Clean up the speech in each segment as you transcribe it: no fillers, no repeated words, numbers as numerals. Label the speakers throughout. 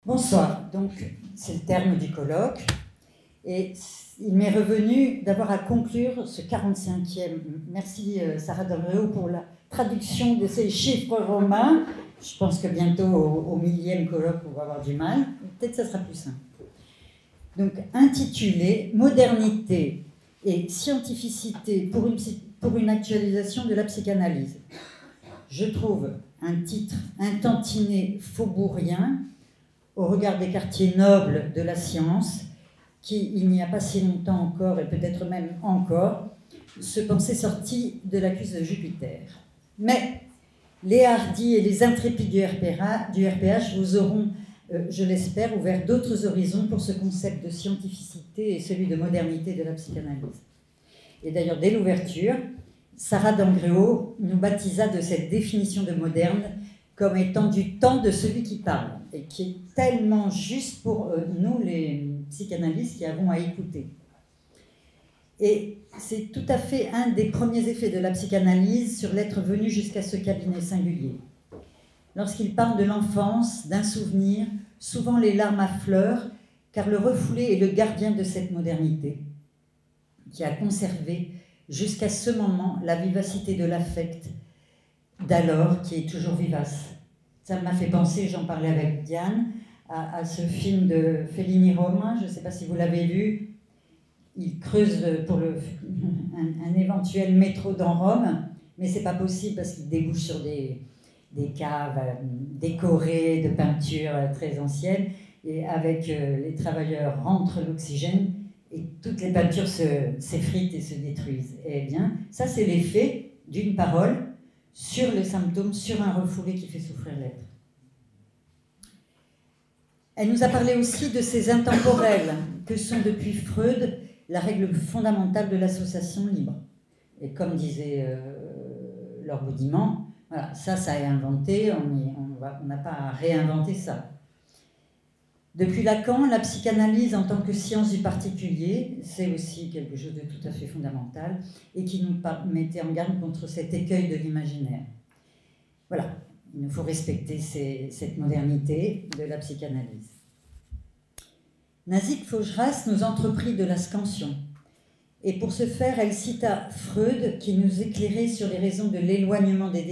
Speaker 1: Bonsoir, donc c'est le terme du colloque et il m'est revenu d'avoir à conclure ce 45e. Merci Sarah D'Abreu pour la traduction de ces chiffres romains. Je pense que bientôt au 1000e colloque on va avoir du mal, peut-être ça sera plus simple. Donc intitulé « Modernité et scientificité pour une actualisation de la psychanalyse ». Je trouve un titre un tantinet faubourien au regard des quartiers nobles de la science, qui, il n'y a pas si longtemps encore, et peut-être même encore, se pensaient sortis de la cuisse de Jupiter. Mais les hardis et les intrépides du RPH vous auront, je l'espère, ouvert d'autres horizons pour ce concept de scientificité et celui de modernité de la psychanalyse. Et d'ailleurs, dès l'ouverture, Sarah D'Andreu nous baptisa de cette définition de moderne comme étant du temps de celui qui parle, et qui est tellement juste pour nous, les psychanalystes, qui avons à écouter. Et c'est tout à fait un des premiers effets de la psychanalyse sur l'être venu jusqu'à ce cabinet singulier. Lorsqu'il parle de l'enfance, d'un souvenir, souvent les larmes affleurent, car le refoulé est le gardien de cette modernité, qui a conservé jusqu'à ce moment la vivacité de l'affect, d'alors qui est toujours vivace. Ça m'a fait penser, j'en parlais avec Diane, à ce film de Fellini Roma, je ne sais pas si vous l'avez vu. Il creuse pour un éventuel métro dans Rome, mais ce n'est pas possible parce qu'il débouche sur des caves décorées de peintures très anciennes, et avec les travailleurs rentrent l'oxygène et toutes les peintures s'effritent et se détruisent. Eh bien, ça c'est l'effet d'une parole sur les symptômes, sur un refoulé qui fait souffrir l'être. Elle nous a parlé aussi de ces intemporels que sont depuis Freud la règle fondamentale de l'association libre. Et comme disait Laure Baudiment, voilà, ça a inventé, on n'a pas à réinventer ça. Depuis Lacan, la psychanalyse en tant que science du particulier, c'est aussi quelque chose de tout à fait fondamental et qui nous mettait en garde contre cet écueil de l'imaginaire. Voilà, il nous faut respecter cette modernité de la psychanalyse. Nazik Faugeras nous entreprit de la scansion. Et pour ce faire, elle cita Freud qui nous éclairait sur les raisons de l'éloignement des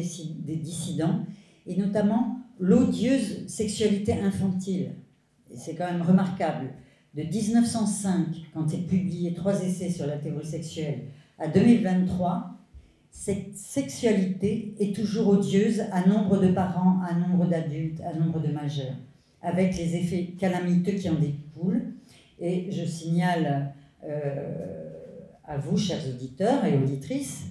Speaker 1: dissidents et notamment l'odieuse sexualité infantile. Et c'est quand même remarquable. De 1905, quand il publiait 3 essais sur la théorie sexuelle, à 2023, cette sexualité est toujours odieuse à nombre de parents, à nombre d'adultes, à nombre de majeurs, avec les effets calamiteux qui en découlent. Et je signale à vous, chers auditeurs et auditrices,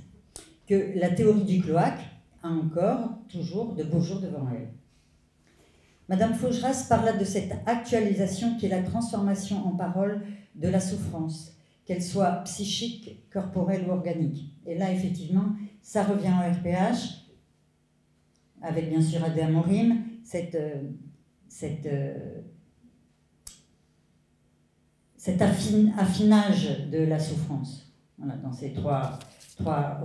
Speaker 1: que la théorie du cloaque a encore toujours de beaux jours devant elle. Madame Faugeras parla de cette actualisation qui est la transformation en parole de la souffrance, qu'elle soit psychique, corporelle ou organique. Et là, effectivement, ça revient au RPH, avec bien sûr Adèle Morim, cet affinage de la souffrance, voilà, dans ces trois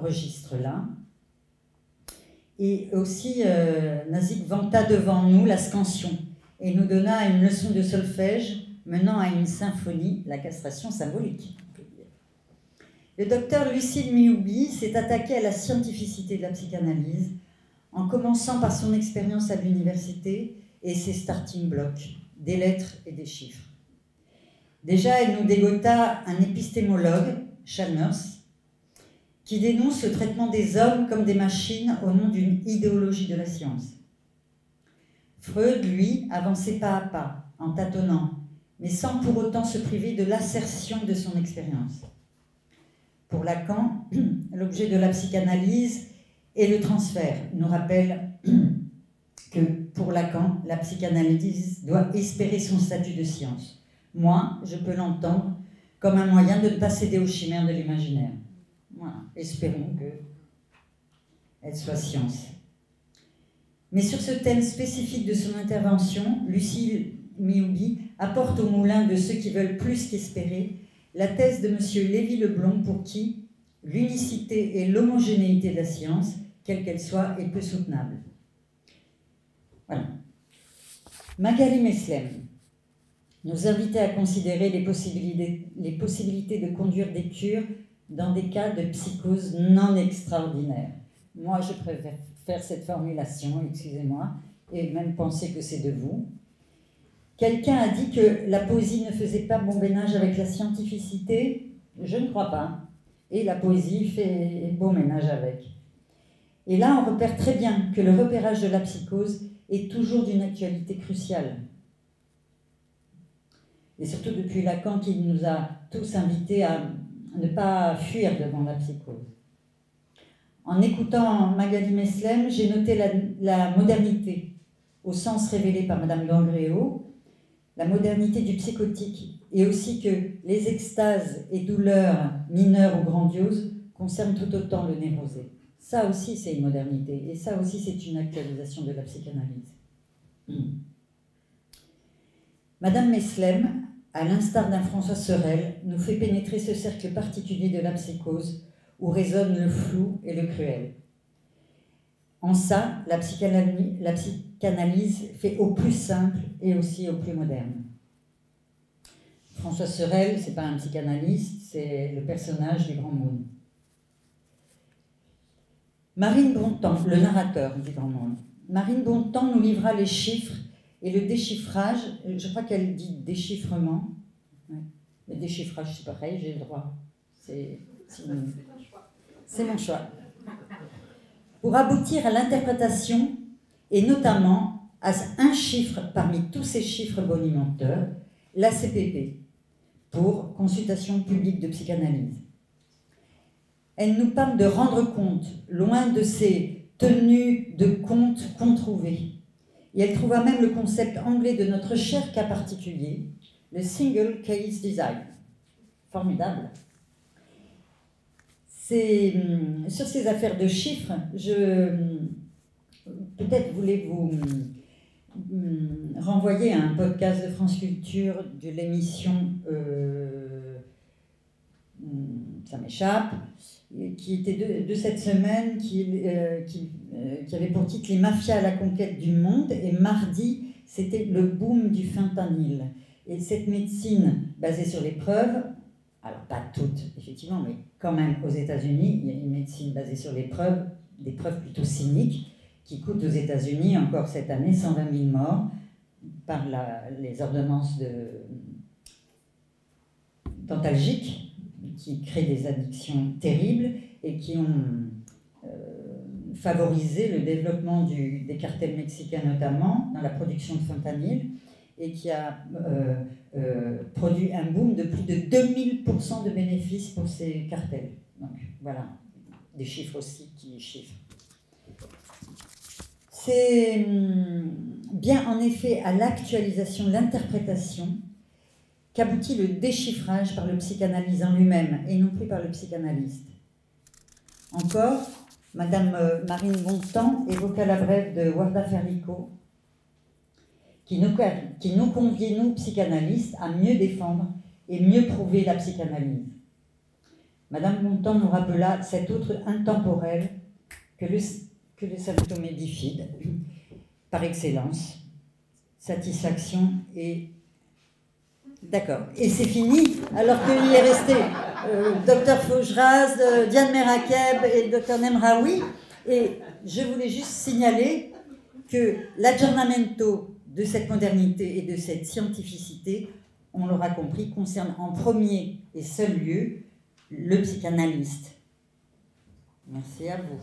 Speaker 1: registres-là. Et aussi, Nazik vanta devant nous la scansion et nous donna une leçon de solfège menant à une symphonie, la castration symbolique. Le docteur Lucile Mioubi s'est attaqué à la scientificité de la psychanalyse en commençant par son expérience à l'université et ses starting blocks, des lettres et des chiffres. Déjà, elle nous dégota un épistémologue, Chalmers, qui dénonce le traitement des hommes comme des machines au nom d'une idéologie de la science. Freud, lui, avançait pas à pas, en tâtonnant, mais sans pour autant se priver de l'assertion de son expérience. Pour Lacan, l'objet de la psychanalyse est le transfert. Il nous rappelle que pour Lacan, la psychanalyse doit espérer son statut de science. Moi, je peux l'entendre comme un moyen de ne pas céder aux chimères de l'imaginaire. Voilà. Espérons qu'elle soit science. Mais sur ce thème spécifique de son intervention, Lucile Mioubi apporte au moulin de ceux qui veulent plus qu'espérer la thèse de M. Lévy-Leblond pour qui l'unicité et l'homogénéité de la science, quelle qu'elle soit, est peu soutenable. Voilà. Magali Meslem nous invitait à considérer les possibilités de conduire des cures dans des cas de psychose non extraordinaire. Moi, je préfère faire cette formulation, excusez-moi, et même penser que c'est de vous. Quelqu'un a dit que la poésie ne faisait pas bon ménage avec la scientificité. Je ne crois pas. Et la poésie fait bon ménage avec. Et là, on repère très bien que le repérage de la psychose est toujours d'une actualité cruciale. Et surtout depuis Lacan, qui nous a tous invités à ne pas fuir devant la psychose. En écoutant Magali Meslem, j'ai noté la modernité, au sens révélé par Madame Langréau, la modernité du psychotique, et aussi que les extases et douleurs mineures ou grandioses concernent tout autant le névrosé. Ça aussi, c'est une modernité, et ça aussi, c'est une actualisation de la psychanalyse. Madame Meslem, à l'instar d'un François Sorel, nous fait pénétrer ce cercle particulier de la psychose où résonnent le flou et le cruel. En ça, la psychanalyse fait au plus simple et aussi au plus moderne. François Sorel, ce n'est pas un psychanalyste, c'est le personnage du Grand Monde. Marine Bontemps, le narrateur du Grand Monde. Marine Bontemps nous livra les chiffres et le déchiffrage, je crois qu'elle dit déchiffrement. Ouais. Le déchiffrage, c'est pareil, j'ai le droit. C'est mon choix. Pour aboutir à l'interprétation, et notamment à un chiffre parmi tous ces chiffres bonimenteurs, l'ACPP, pour Consultation publique de psychanalyse. Elle nous parle de rendre compte, loin de ces tenues de compte qu'on trouvait. Et elle trouva même le concept anglais de notre cher cas particulier, le Single Case Design. Formidable. Sur ces affaires de chiffres, peut-être voulez-vous renvoyer à un podcast de France Culture de l'émission, ça m'échappe, qui était de cette semaine, qui avait pour titre « Les mafias à la conquête du monde », et mardi, c'était le boom du fentanyl. Et cette médecine basée sur les preuves, alors pas toutes, effectivement, mais quand même aux États-Unis, il y a une médecine basée sur les preuves, des preuves plutôt cyniques, qui coûtent aux États-Unis encore cette année 120 000 morts par les ordonnances dentalgiques qui créent des addictions terribles et qui ont favorisé le développement des cartels mexicains notamment dans la production de fentanyl et qui a produit un boom de plus de 2000% de bénéfices pour ces cartels. Donc voilà, des chiffres aussi qui chiffrent. C'est bien en effet à l'actualisation de l'interprétation qu'aboutit le déchiffrage par le psychanalysant lui-même et non plus par le psychanalyste. Encore, Madame Marine Bontemps évoqua la brève de Warda Ferlico qui nous conviait, nous, psychanalystes, à mieux défendre et mieux prouver la psychanalyse. Madame Bontemps nous rappela cet autre intemporel que le symptôme édifide, par excellence, satisfaction et... D'accord. Et c'est fini, alors qu'il est resté Dr Faugeraz, Diane Merakeb et Dr Nemraoui. Et je voulais juste signaler que l'aggiornamento de cette modernité et de cette scientificité, on l'aura compris, concerne en premier et seul lieu le psychanalyste. Merci à vous.